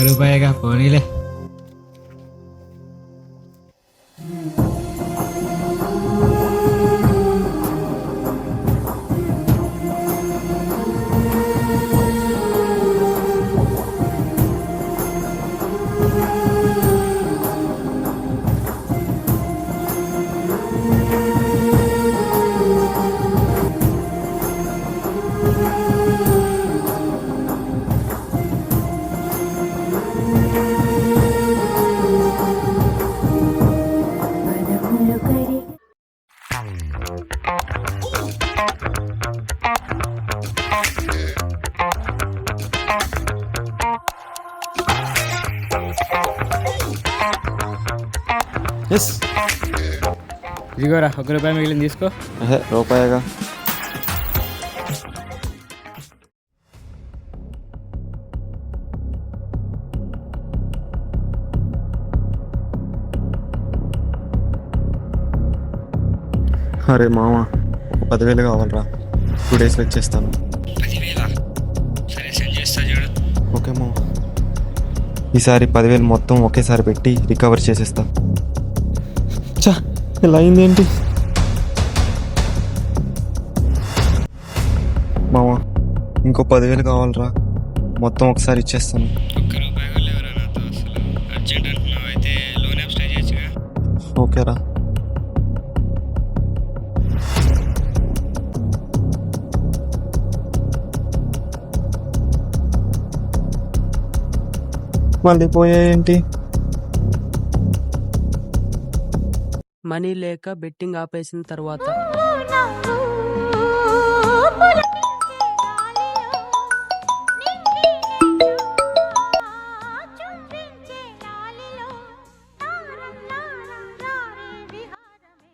రూపాయిగా పోనీలే. ఎస్, ఇదిగోరా ₹1 మిగిలింది తీసుకో. రూపాయిగా. అరే మామ, 10,000 కావాలరా, 2 డేస్లో ఇచ్చేస్తాను. 10,000? సరే, సెండ్ చేస్తా చూడు. ఓకే మామ, ఈసారి 10,000 మొత్తం ఒకేసారి పెట్టి రికవర్ చేసేస్తా. చా, ఇలా అయింది ఏంటి మామ? ఇంకో 10,000 కావాలరా, మొత్తం ఒకసారి ఇచ్చేస్తాను. ₹1 లేవరా నాతో అసలు. అర్జెంట్ అంటున్నావు అయితే లోన్ యాప్ స్టే చేయొచ్చుగా. ఓకేరా. మళ్ళీ పోయాయేంటి? మనీ లేక బెట్టింగ్ ఆపేసిన తర్వాత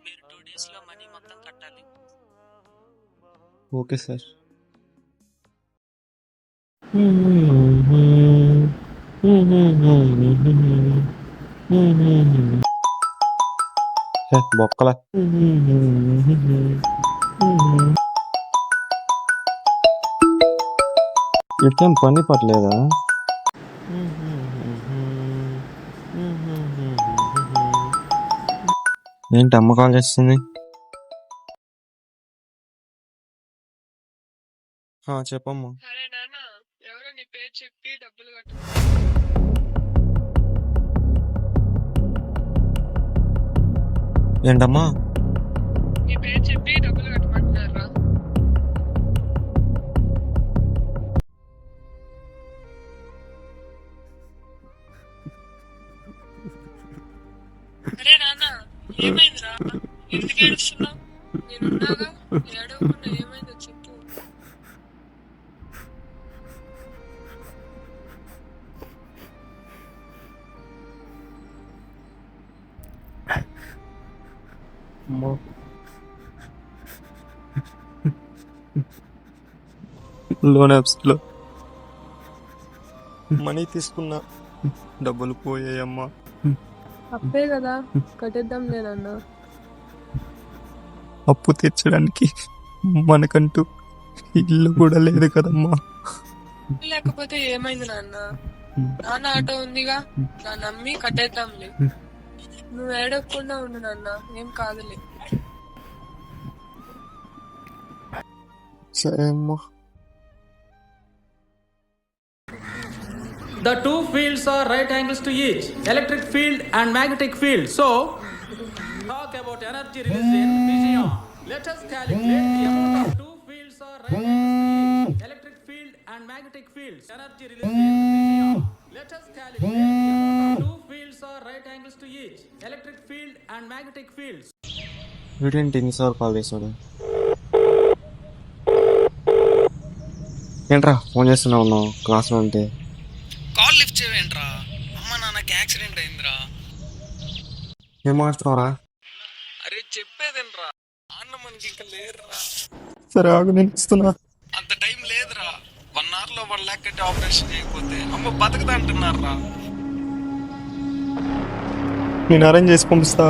మీరు 2 days లో మనీ మొత్తం కట్టాలి. Okay sir. బొక్కల ఇట్లా పని పట్టలేదా? ఏంటి అమ్మ కాల్ చేస్తుంది? చెప్పమ్మా. సరే నాన్న, ఎవరో నీ పేరు చెప్పి డబ్బులు కట్టు. ఏంటమ్మా? నీ పేరు చెప్పి డబ్బులు కట్టమంటున్నారా? అరే నాన్న, ఏమైందిరా? ఎందుకు ఏడుస్తున్నావు? నేనున్నాగా, ఏడవకుండా ఏమైందో చెప్పు. లోన్ యాప్స్లో మనీ తీసుకున్నా, డబ్బులు పోయాయమ్మా. అప్పే కదా, కట్టేద్దాం నేనన్నా. అప్పు తీర్చడానికి మనకంటూ ఇల్లు కూడా లేదు కదమ్మా. లేకపోతే ఏమైంది నాన్న? నాన్న ఆటో ఉందిగా, నా నమ్మి కట్టేద్దాంలే. నువ్వు ఏడవకుండా ఉండు నాన్న, ఏం కాదులే. సరే అమ్మా. The two fields are right angles to each, electric field and magnetic field. So, talk about energy released in fission. Let us calculate the amount of two fields are right angles to each, electric field and magnetic fields. Energy released in fission. Let us calculate the amount of two fields are right angles to each, electric field and magnetic fields. వీడేంటి ఎన్నిసార్లు call చేశాడు? ఏంట్రా phone చేస్తున్నా ఉన్నావు క్లాస్లో ఉంటే? Call lift చేయవేంట్రా? అమ్మ నాన్నకి యాక్సిడెంట్ అయిందిరా. ఏం మాట్లాడుతున్నావురా? అరే చెప్పేదేంట్రా, అన్న మనకి ఇంకా లేరురా. సరే ఆగు, నేను ఇస్తున్నా. అంత టైం లేదురా. 1 hour లో 1 lakh కట్టి ఆపరేషన్ చేయకపోతే అమ్మ బతకదా అంటున్నారా. నేను అరేంజ్ చేసి పంపిస్తా.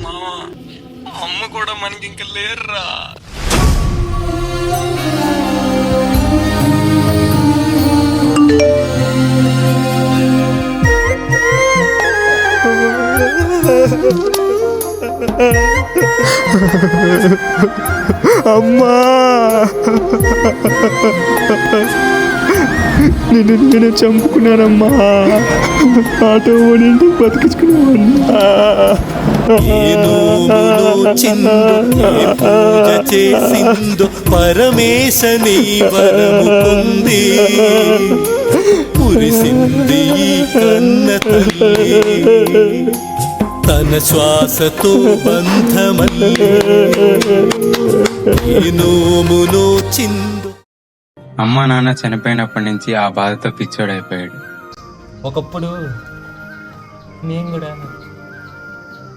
మామ అమ్మ కూడా మనకి ఇంకా లేరురా. అమ్మా, నేను చంపుకున్నానమ్మా. ఆటో ఓడింటి బతికించుకున్నామన్నా. పూజ చేసిందో పరమేశని వరము పొంది పురిసింది ఈ కన్న తల్లి తన శ్వాసతో బంధమల్లే నోమునో చిందు. అమ్మ నాన్న చనిపోయినప్పటి నుంచి ఆ బాధతో పిచ్చోడైపోయాడు. ఒకప్పుడు నేను కూడా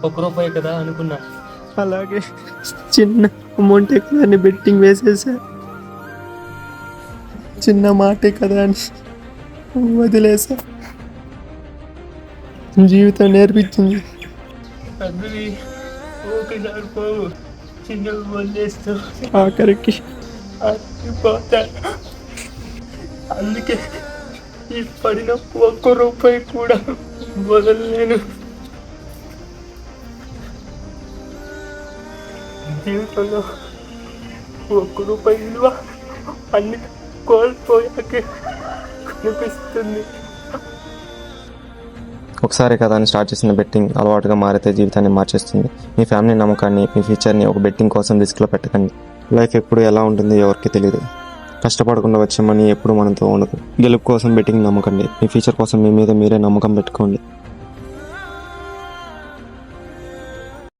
₹1 కదా అనుకున్నా. అలాగే చిన్న అమౌంటే కదా అని బెట్టింగ్ వేసేసా. చిన్న మాటే కదా అని వదిలేసా. జీవితం నేర్పించింది. తండ్రి ఒకసారి పోవు, చిన్న వదిలేస్తూ ఆఖరికి పోతాను. అందుకే ఈ పడిన ₹1 కూడా వదలలేను. జీవితంలో ₹1 విలువ అన్ని కోల్పోయాక కనిపిస్తుంది. ఒకసారి కదా అని స్టార్ట్ చేసిన బెట్టింగ్ అలవాటుగా మారితే జీవితాన్ని మార్చేస్తుంది. మీ ఫ్యామిలీ నమ్మకాన్ని, మీ ఫ్యూచర్ని ఒక బెట్టింగ్ కోసం రిస్క్లో పెట్టకండి. లైఫ్ ఎప్పుడు ఎలా ఉంటుందో ఎవరికి తెలియదు. కష్టపడకుండా వచ్చే మనీ ఎప్పుడు మనతో ఉండదు. గెలుపు కోసం బెట్టింగ్ నమ్మకండి. మీ ఫ్యూచర్ కోసం మీ మీద మీరే నమ్మకం పెట్టుకోండి.